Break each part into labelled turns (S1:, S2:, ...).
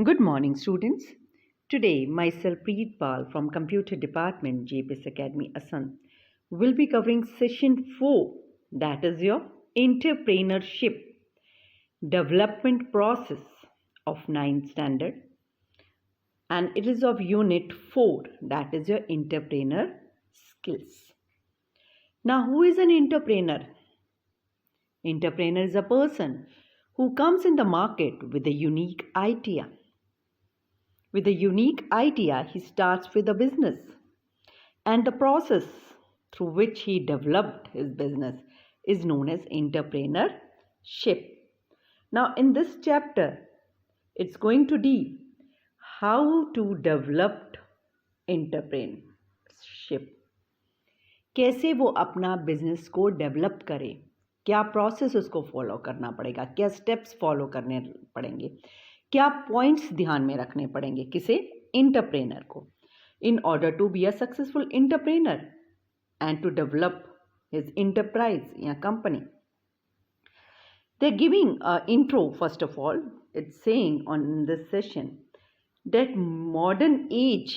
S1: Good morning, students. Today, myself Preet Pal from Computer Department, JPS Academy, Assam, will be covering session 4, that is your entrepreneurship development process of 9th standard, and it is of unit 4, that is your entrepreneur skills. Now, who is an entrepreneur? Entrepreneur is a person who comes in the market with a unique idea. With a unique idea, he starts with a business, and the process through which he developed his business is known as entrepreneurship. Now, in this chapter, it's going to deal how to develop entrepreneurship. कैसे वो अपना business को develop करे, क्या process उसको follow करना पड़ेगा, क्या स्टेप्स फॉलो करने पड़ेंगे, क्या पॉइंट्स ध्यान में रखने पड़ेंगे किसे, एंटरप्रेनर को, in order to be a successful entrepreneur and to develop his enterprise या company. They are giving an intro. First of all, it's saying on this session that modern age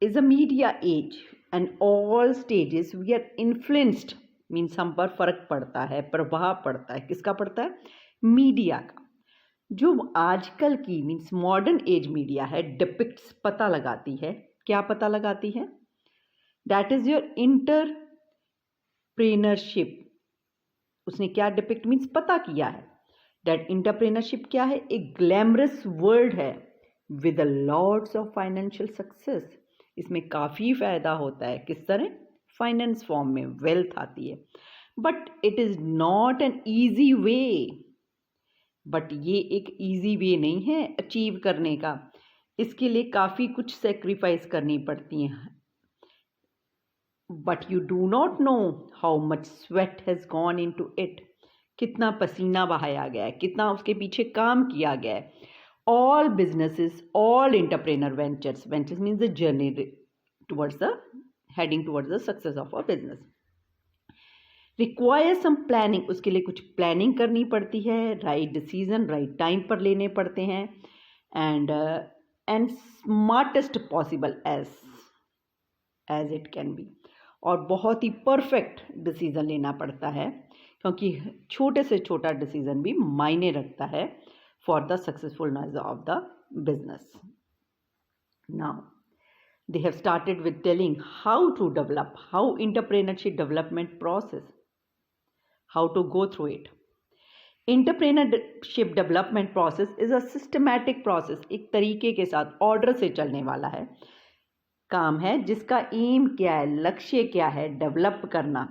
S1: is a media age and all stages we are influenced, means हम पर फर्क पड़ता है, प्रभाव पड़ता है, किसका पड़ता है, मीडिया का. जो आजकल की मीन्स मॉडर्न एज मीडिया है, डिपिक्ट्स पता लगाती है, क्या पता लगाती है, दैट इज योर इंटरप्रेनरशिप. उसने क्या डिपिक्ट मीन्स पता किया है, दैट इंटरप्रेनरशिप क्या है, एक ग्लैमरस वर्ल्ड है with a lots of financial success. इसमें काफ़ी फ़ायदा होता है, किस तरह, फाइनेंस फॉर्म में वेल्थ आती है, but it is not an easy way. But ये एक ईजी वे नहीं है अचीव करने का, इसके लिए काफ़ी कुछ सेक्रीफाइस करनी पड़ती हैं. But you do not know how much sweat has gone into it, कितना पसीना बहाया गया है, कितना उसके पीछे काम किया गया है. All businesses, all entrepreneur ventures means the journey towards the heading towards the success of a business require some planning. उसके लिए कुछ प्लानिंग करनी पड़ती है, राइट डिसीजन राइट टाइम पर लेने पड़ते हैं, and smartest possible as it can be, और बहुत ही परफेक्ट डिसीजन लेना पड़ता है, क्योंकि छोटे से छोटा डिसीजन भी मायने रखता है for the successfulness of the business. Now they have started with telling how to develop, how entrepreneurship development process, how to go through it. Entrepreneurship development process is a systematic process, एक तरीके के साथ order से चलने वाला है काम है, जिसका एम क्या है, लक्ष्य क्या है, डेवलप करना,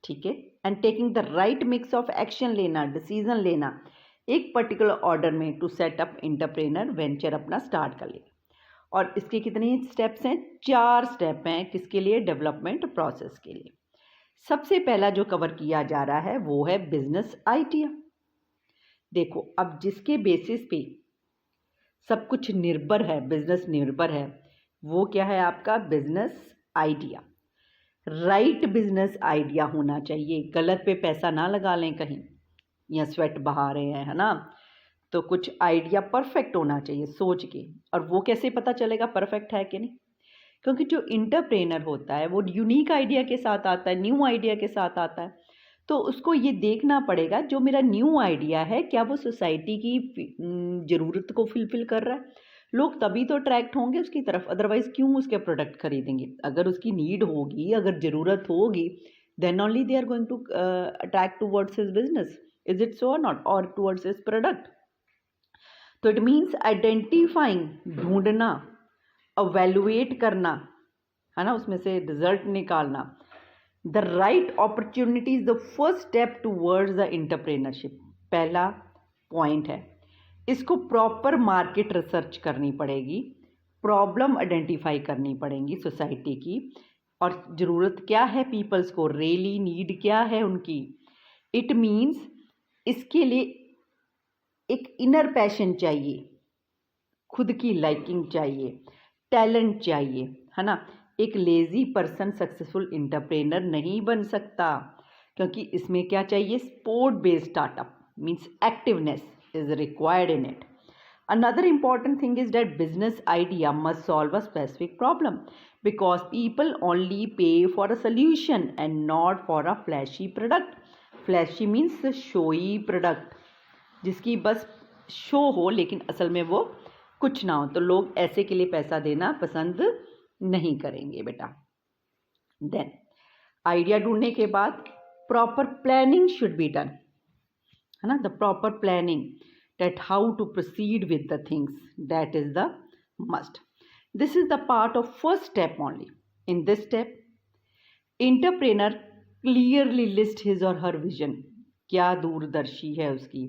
S1: ठीक है, and taking the right mix of action लेना, डिसीजन लेना एक पर्टिकुलर ऑर्डर में to set up entrepreneur venture अपना स्टार्ट कर लिया. और इसके कितने स्टेप्स हैं, 4 स्टेप हैं, किसके लिए, डेवलपमेंट प्रोसेस के लिए. सबसे पहला जो कवर किया जा रहा है वो है बिजनेस आइडिया. देखो, अब जिसके बेसिस पे सब कुछ निर्भर है, बिजनेस निर्भर है, वो क्या है, आपका business idea. Right business idea होना चाहिए, गलत पे पैसा ना लगा लें कहीं, या स्वेट बहा रहे हैं, है ना, तो कुछ आइडिया परफेक्ट होना चाहिए सोच के. और वो कैसे पता चलेगा परफेक्ट है कि नहीं, क्योंकि जो इंटरप्रेनर होता है वो यूनिक आइडिया के साथ आता है, न्यू आइडिया के साथ आता है, तो उसको ये देखना पड़ेगा जो मेरा न्यू आइडिया है क्या वो सोसाइटी की ज़रूरत को फिलफिल कर रहा है. लोग तभी तो अट्रैक्ट होंगे उसकी तरफ, अदरवाइज़ क्यों उसके प्रोडक्ट खरीदेंगे. अगर उसकी नीड होगी, अगर ज़रूरत होगी, then only they are going to attract towards his business. Is it so or not, और टूवर्ड्स हिज प्रोडक्ट. तो इट मीन्स आइडेंटिफाइंग, ढूंढना, अवेलुएट करना, है ना, उसमें से रिजल्ट निकालना. The right opportunity is the first step towards the entrepreneurship. पहला पॉइंट है, इसको प्रॉपर मार्केट रिसर्च करनी पड़ेगी, प्रॉब्लम आइडेंटिफाई करनी पड़ेगी सोसाइटी की, और ज़रूरत क्या है पीपल्स को, रियली नीड क्या है उनकी. इट मीन्स इसके लिए एक इनर पैशन चाहिए, खुद की लाइकिंग चाहिए, टैलेंट चाहिए, है ना. एक लेज़ी पर्सन सक्सेसफुल एंटरप्रेनर नहीं बन सकता, क्योंकि इसमें क्या चाहिए, sport based startup means activeness is required in it. Another important thing is that business idea must solve a specific problem because people only pay for a solution and not for a flashy product. Flashy means showy product, जिसकी बस show हो लेकिन असल में वो कुछ ना हो, तो लोग ऐसे के लिए पैसा देना पसंद नहीं करेंगे बेटा. देन आइडिया ढूंढने के बाद proper planning should be done, है ना. The proper planning that how to proceed with the things, that is the must. This is the part of first step only. In this step, entrepreneur clearly list his or her vision. क्या दूरदर्शी है उसकी,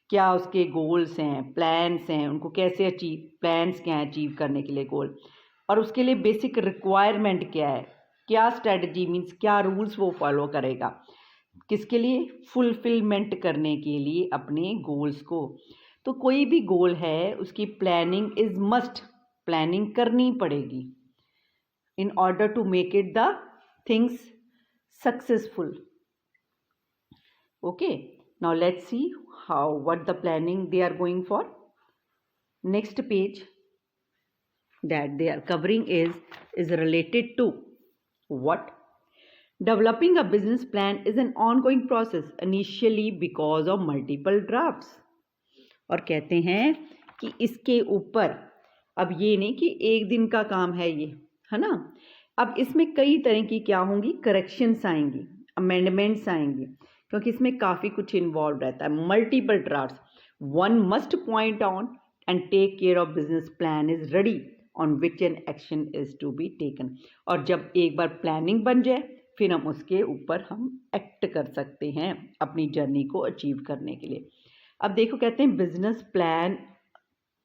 S1: क्या उसके goals हैं, plans हैं, उनको कैसे अचीव, प्लान्स क्या हैं अचीव करने के लिए गोल, और उसके लिए बेसिक रिक्वायरमेंट क्या है, क्या स्ट्रेटजी मीन्स क्या रूल्स वो फॉलो करेगा, किसके लिए, फुलफिलमेंट करने के लिए अपने गोल्स को. तो कोई भी गोल है उसकी प्लानिंग इज मस्ट, प्लानिंग करनी पड़ेगी in order to make it the things successful. Okay, now let's see how what the planning they are going for. Next page that they are covering is related to what? Developing a business plan is an ongoing process initially because of multiple drafts. और कहते हैं कि इसके ऊपर अब ये नहीं कि एक दिन का काम है ये, है ना. अब इसमें कई तरह की क्या होंगी, करेक्शंस आएंगी, अमेंडमेंट्स आएंगी, क्योंकि इसमें काफ़ी कुछ इन्वॉल्व रहता है. Multiple drafts. One must point on and take care of business plan is ready on which an action is to be taken. और जब एक बार प्लानिंग बन जाए फिर हम उसके ऊपर हम एक्ट कर सकते हैं अपनी जर्नी को अचीव करने के लिए. अब देखो, कहते हैं बिजनेस प्लान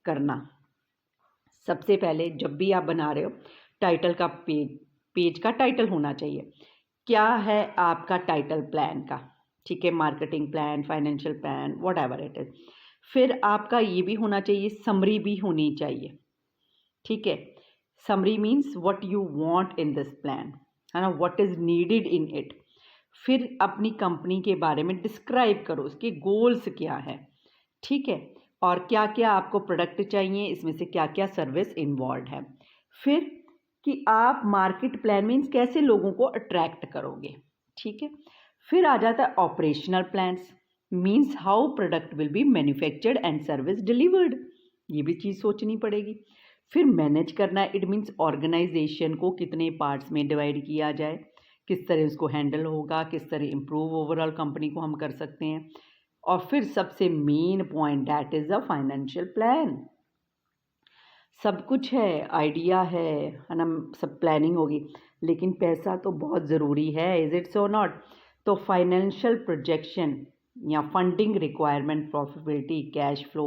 S1: करना. सबसे पहले जब भी आप बना रहे हो, टाइटल का पेज का टाइटल होना चाहिए. क्या है आपका टाइटल प्लान का, ठीक है, marketing plan, financial plan, what ever it is. फिर आपका ये भी होना चाहिए, समरी भी होनी चाहिए, ठीक है. Summary means what you want in this plan, है ना, what is needed in it. फिर अपनी कंपनी के बारे में डिस्क्राइब करो, उसके गोल्स क्या है, ठीक है, और क्या क्या आपको प्रोडक्ट चाहिए, इसमें से क्या क्या सर्विस इन्वॉल्व है. फिर कि आप मार्केट प्लान मीन्स कैसे लोगों को अट्रैक्ट करोगे, ठीक है. फिर आ जाता है operational plans, means how product will be manufactured and service delivered, ये भी चीज़ सोचनी पड़ेगी. फिर मैनेज करना है, इट मीन्स ऑर्गेनाइजेशन को कितने पार्ट्स में डिवाइड किया जाए, किस तरह उसको हैंडल होगा, किस तरह इम्प्रूव ओवरऑल कंपनी को हम कर सकते हैं. और फिर सबसे main point that is a financial plan. सब कुछ है, आइडिया है ना, सब प्लानिंग होगी, लेकिन पैसा तो बहुत ज़रूरी है, इज़ इट सो नॉट. तो फाइनेंशियल प्रोजेक्शन या funding requirement, profitability, cash flow,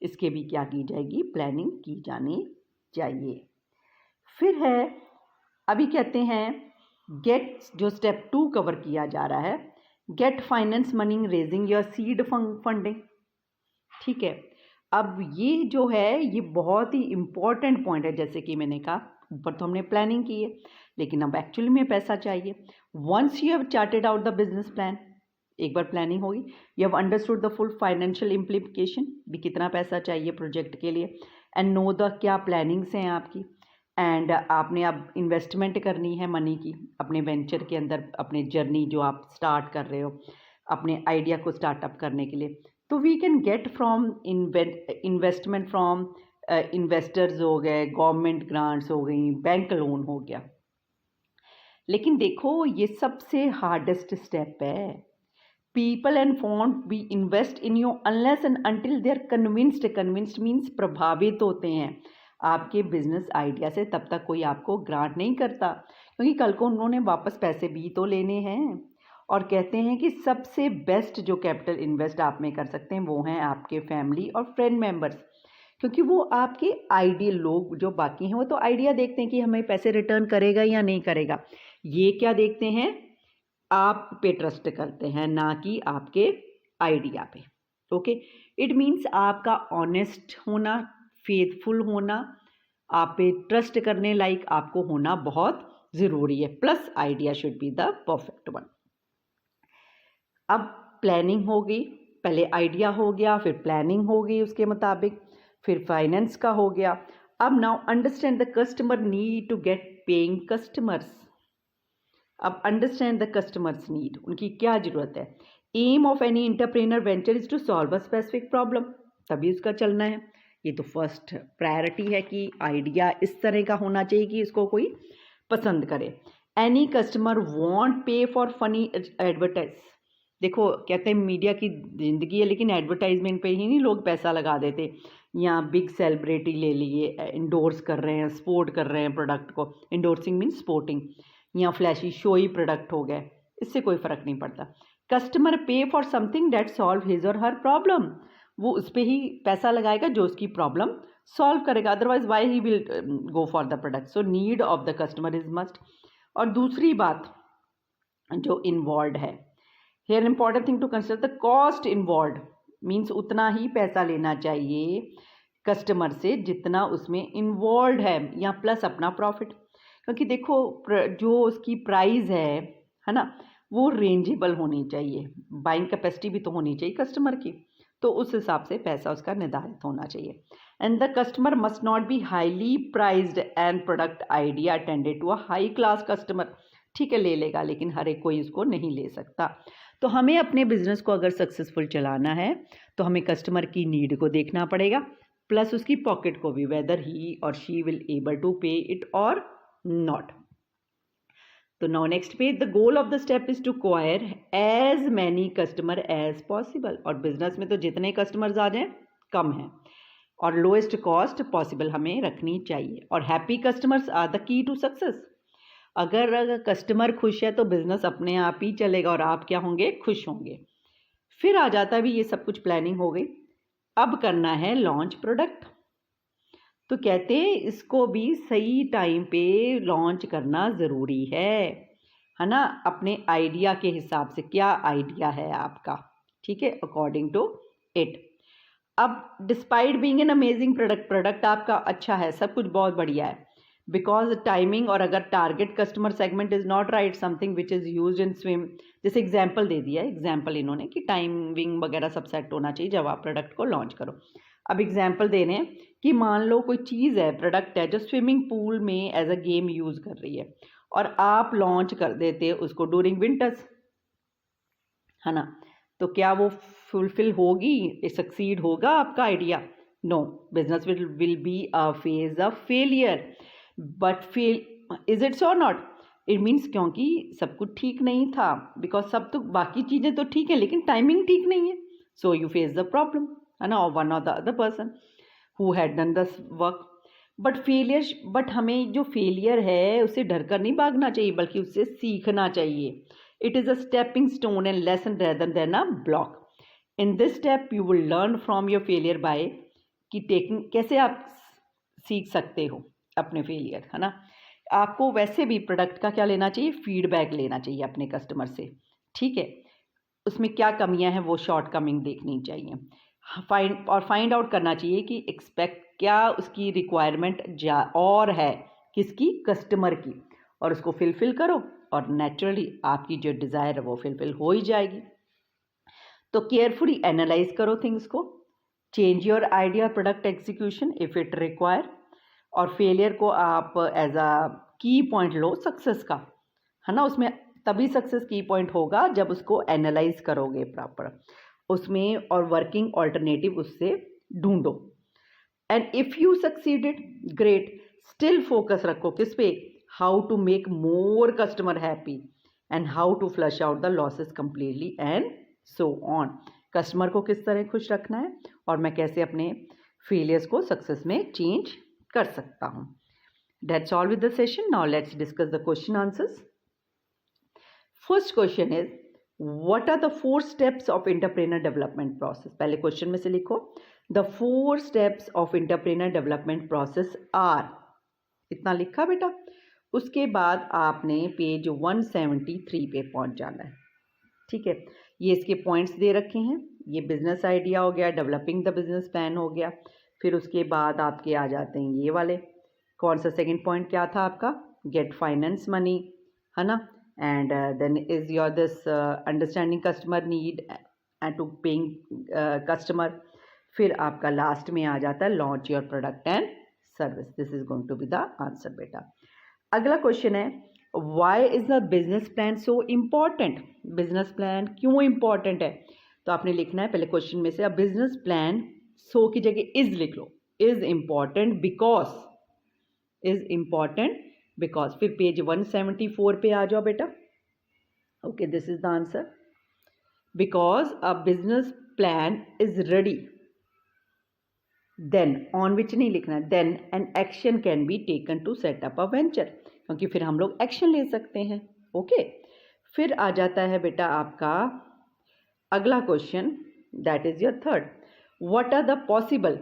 S1: इसके भी क्या की जाएगी, प्लानिंग की जानी चाहिए. फिर है, अभी कहते हैं गेट, जो स्टेप 2 कवर किया जा रहा है, get finance money raising your seed funding, ठीक है. अब ये जो है ये बहुत ही इम्पॉर्टेंट पॉइंट है. जैसे कि मैंने कहा, ऊपर तो हमने प्लानिंग की है, लेकिन अब एक्चुअली में पैसा चाहिए. Once you have charted out the business plan, एक बार प्लानिंग होगी, you have understood the full financial implication, भी कितना पैसा चाहिए प्रोजेक्ट के लिए, एंड नो द क्या प्लानिंग्स हैं आपकी, एंड आपने अब इन्वेस्टमेंट करनी है मनी की अपने वेंचर के अंदर, अपने जर्नी जो आप स्टार्ट कर रहे हो अपने आइडिया को स्टार्टअप करने के लिए. तो we can get from investment from investors हो गए, गवर्नमेंट ग्रांट्स हो गई, बैंक लोन हो गया. लेकिन देखो ये सबसे हार्डेस्ट स्टेप है. People and won't be invest in you unless and until they are convinced. Convinced means प्रभावित होते हैं आपके बिजनेस आइडिया से, तब तक कोई आपको ग्रांट नहीं करता, क्योंकि कल को उन्होंने वापस पैसे भी तो लेने हैं. और कहते हैं कि सबसे बेस्ट जो कैपिटल इन्वेस्ट आप में कर सकते हैं वो हैं आपके फैमिली और फ्रेंड मेंबर्स, क्योंकि वो आपके आइडियल लोग जो बाकी हैं वो तो आइडिया देखते हैं कि हमें पैसे रिटर्न करेगा या नहीं करेगा. ये क्या देखते हैं, आप पे ट्रस्ट करते हैं, ना कि आपके आइडिया पे. ओके, इट मीन्स आपका ऑनेस्ट होना, फेथफुल होना, आप पे ट्रस्ट करने लायक आपको होना बहुत ज़रूरी है. Plus idea should be the perfect one. अब प्लानिंग हो गई, पहले आइडिया हो गया, फिर प्लानिंग हो गई उसके मुताबिक, फिर फाइनेंस का हो गया। अब now understand the customer need to get paying customers. अब अंडरस्टैंड द कस्टमर्स नीड, उनकी क्या ज़रूरत है। Aim of any entrepreneur venture is to solve a specific problem, तभी उसका चलना है। ये तो फर्स्ट प्रायोरिटी है कि आइडिया इस तरह का होना चाहिए कि इसको कोई पसंद करे। एनी कस्टमर वॉन्ट पे फॉर फनी एडवर्टाइज। देखो कहते हैं मीडिया की ज़िंदगी है, लेकिन एडवर्टाइजमेंट पे ही नहीं लोग पैसा लगा देते। या बिग सेलिब्रिटी ले लिए, इंडोर्स कर रहे हैं, सपोर्ट कर रहे हैं प्रोडक्ट को, इंडोर्सिंग मीन्स सपोर्टिंग, या फ्लैशी शोई प्रोडक्ट हो गए, इससे कोई फ़र्क नहीं पड़ता। Customer pay for something that solve his or her problem, वो उस पर ही पैसा लगाएगा जो उसकी प्रॉब्लम सॉल्व करेगा, otherwise why he will go for the product. So need of the customer is must. और दूसरी बात जो इन्वॉल्व है, here important thing to consider the cost involve, means उतना ही पैसा लेना चाहिए कस्टमर से जितना उसमें इन्वॉल्व है, या प्लस अपना प्रॉफिट। क्योंकि देखो जो उसकी प्राइस है ना, वो रेंजेबल होनी चाहिए, बाइंग कैपेसिटी भी तो होनी चाहिए कस्टमर की, तो उस हिसाब से पैसा उसका निर्धारित होना चाहिए। And the customer must not be highly prized and product idea attended to a high class customer. ठीक है ले लेगा, लेकिन हर एक कोई इसको नहीं ले सकता। तो हमें अपने बिजनेस को अगर सक्सेसफुल चलाना है तो हमें कस्टमर की नीड को देखना पड़ेगा, प्लस उसकी पॉकेट को भी, whether he or she will able to pay it or not. तो now next page, the goal of the step is to acquire as many customer as possible. और business में तो जितने कस्टमर्स आ जाएं कम है, और लोएस्ट कॉस्ट पॉसिबल हमें रखनी चाहिए। और happy customers are the key to success. अगर कस्टमर खुश है तो बिजनेस अपने आप ही चलेगा और आप क्या होंगे, खुश होंगे। फिर आ जाता भी, ये सब कुछ प्लानिंग हो गई, अब करना है लॉन्च प्रोडक्ट। तो कहते हैं इसको भी सही टाइम पे लॉन्च करना ज़रूरी है ना, अपने आइडिया के हिसाब से, क्या आइडिया है आपका, ठीक है, अकॉर्डिंग टू इट। अब despite being an amazing product आपका अच्छा है, सब कुछ बहुत बढ़िया है, बिकॉज टाइमिंग और अगर target customer segment is not right, something which is use in swim, जैसे एग्जाम्पल दे दिया, एग्जाम्पल इन्होंने कि टाइमिंग वगैरह सब सेट होना चाहिए जब आप प्रोडक्ट को लॉन्च करो। अब एग्जाम्पल दे रहे हैं कि मान लो कोई चीज़ है, प्रोडक्ट है जो स्विमिंग पूल में एज अ गेम यूज़ कर रही है, और आप लॉन्च कर देते उसको ड्यूरिंग विंटर्स, है ना, तो क्या वो फुलफिल होगी, सक्सीड होगा आपका idea? No, business will be a phase of failure. But fail is its or not, it means क्योंकि सब कुछ ठीक नहीं था, बिकॉज सब तो बाकी चीज़ें तो ठीक है लेकिन टाइमिंग ठीक नहीं है, so you face the problem, है ना, और वन और the other person who had done the work. But हमें जो फेलियर है उससे डर कर नहीं भागना चाहिए, बल्कि उससे सीखना चाहिए। It is a stepping stone and lesson rather than a block. In this step you will learn from your failure by कि टेकिंग, कैसे आप सीख सकते हो अपने फेलियर, है ना। आपको वैसे भी प्रोडक्ट का क्या लेना चाहिए, फीडबैक लेना चाहिए अपने कस्टमर से, ठीक है, उसमें क्या कमियां हैं वो शॉर्ट कमिंग देखनी चाहिए, फाइंड आउट करना चाहिए कि एक्सपेक्ट क्या उसकी रिक्वायरमेंट और है, किसकी, कस्टमर की, और उसको फिलफिल करो, और नेचुरली आपकी जो डिज़ायर है वो फिलफिल हो ही जाएगी। तो केयरफुली एनालाइज करो थिंग्स को, change your idea product execution if it require, और फेलियर को आप एज अ की पॉइंट लो सक्सेस का, है ना, उसमें तभी सक्सेस की पॉइंट होगा जब उसको एनालाइज करोगे प्रॉपर उसमें, और वर्किंग ऑल्टरनेटिव उससे ढूंढो। And if you succeeded great, still focus रखो किस पे, how to make more customer happy and how to flush out the losses completely and so on. Customer को किस तरह खुश रखना है और मैं कैसे अपने फेलियर्स को सक्सेस में चेंज कर सकता हूँ। That's all with the session. Now let's discuss the question answers. First question is, what are the 4 steps of entrepreneur development process? पहले क्वेश्चन में से लिखो, the 4 steps of entrepreneur development process are, इतना लिखा बेटा। उसके बाद आपने पेज 173 पे पहुंच जाना है, ठीक है। ये इसके पॉइंट्स दे रखे हैं, ये बिजनेस आइडिया हो गया, डेवलपिंग द बिजनेस प्लान हो गया, फिर उसके बाद आपके आ जाते हैं ये वाले, कौन सा सेकंड पॉइंट क्या था आपका, गेट फाइनेंस मनी, है ना, and then is your this understanding customer need and to paying customer. फिर आपका लास्ट में आ जाता है launch your product and service. This is going to be the answer बेटा। अगला क्वेश्चन है why is the business plan so important. Business plan क्यों इम्पॉर्टेंट है? तो आपने लिखना है पहले क्वेश्चन में से, अब बिजनेस प्लान सो की जगह इज लिख लो। Is important because, is important because. फिर पेज 174 पे आ जाओ बेटा। Okay, this is the answer. Because a business plan is ready, then on which नहीं लिखना, then an action can be taken to set up a venture, क्योंकि फिर हम लोग एक्शन ले सकते हैं। ओके, फिर आ जाता है बेटा आपका अगला question, that is your third. What are the possible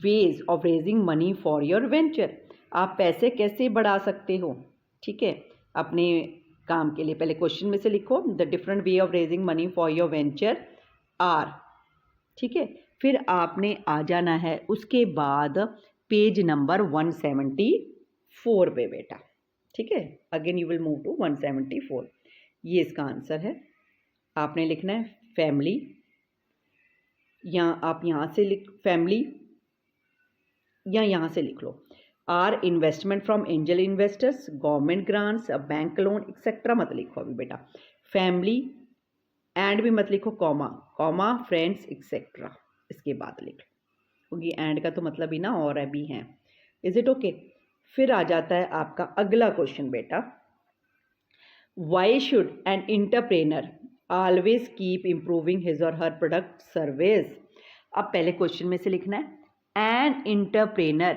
S1: ways of raising money for your venture. आप पैसे कैसे बढ़ा सकते हो, ठीक है, अपने काम के लिए। पहले क्वेश्चन में से लिखो the different way of raising money for your venture are, ठीक है। फिर आपने आ जाना है उसके बाद पेज नंबर 174 पे बेटा, ठीक है। Again you will move to 174। ये इसका आंसर है। आपने लिखना है फैमिली, या आप यहाँ से लिख फैमिली, या यहाँ से लिख लो or investment from angel investors, government grants, bank loan etcetera मत लिखो अभी बेटा। फैमिली एंड भी मत लिखो, कॉमा कॉमा फ्रेंड्स एक्सेट्रा इसके बाद लिख लो, क्योंकि एंड का तो मतलब ही ना और अभी है। Is it okay? फिर आ जाता है आपका अगला क्वेश्चन बेटा, why should an entrepreneur always keep improving his or her product service. अब पहले क्वेश्चन में से लिखना है एन इंटरप्रेनर,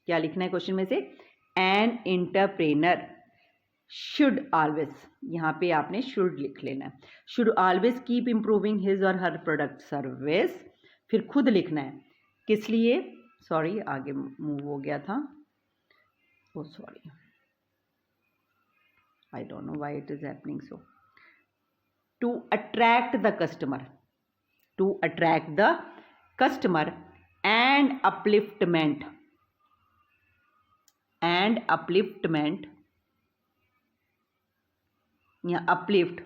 S1: क्या लिखना है क्वेश्चन में से, एन इंटरप्रेनर शुड ऑलवेज, यहाँ पे आपने शुड लिख लेना है, should always keep improving his or her product service. फिर खुद लिखना है किस लिए, सॉरी आगे मूव हो गया था, oh sorry I don't know why it is happening so. To attract the customer, to attract the customer and upliftment, and upliftment या uplift,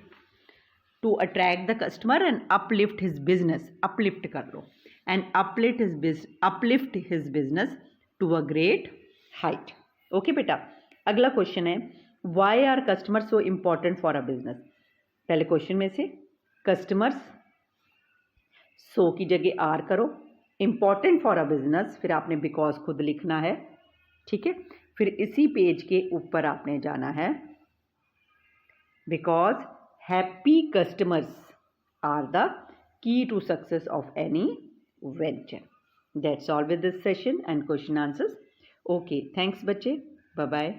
S1: to attract the customer and uplift his business, uplift कर लो, and uplift his business to a great height। Okay बेटा, अगला question है why are customers so important for a business। पहले question में से customers, सो की जगह आर करो, इम्पॉर्टेंट फॉर अ बिजनेस, फिर आपने बिकॉज खुद लिखना है, ठीक है। फिर इसी पेज के ऊपर आपने जाना है because happy customers are the key to success of any venture. That's all with this session and question answers. Okay, thanks बच्चे, बाय बाय।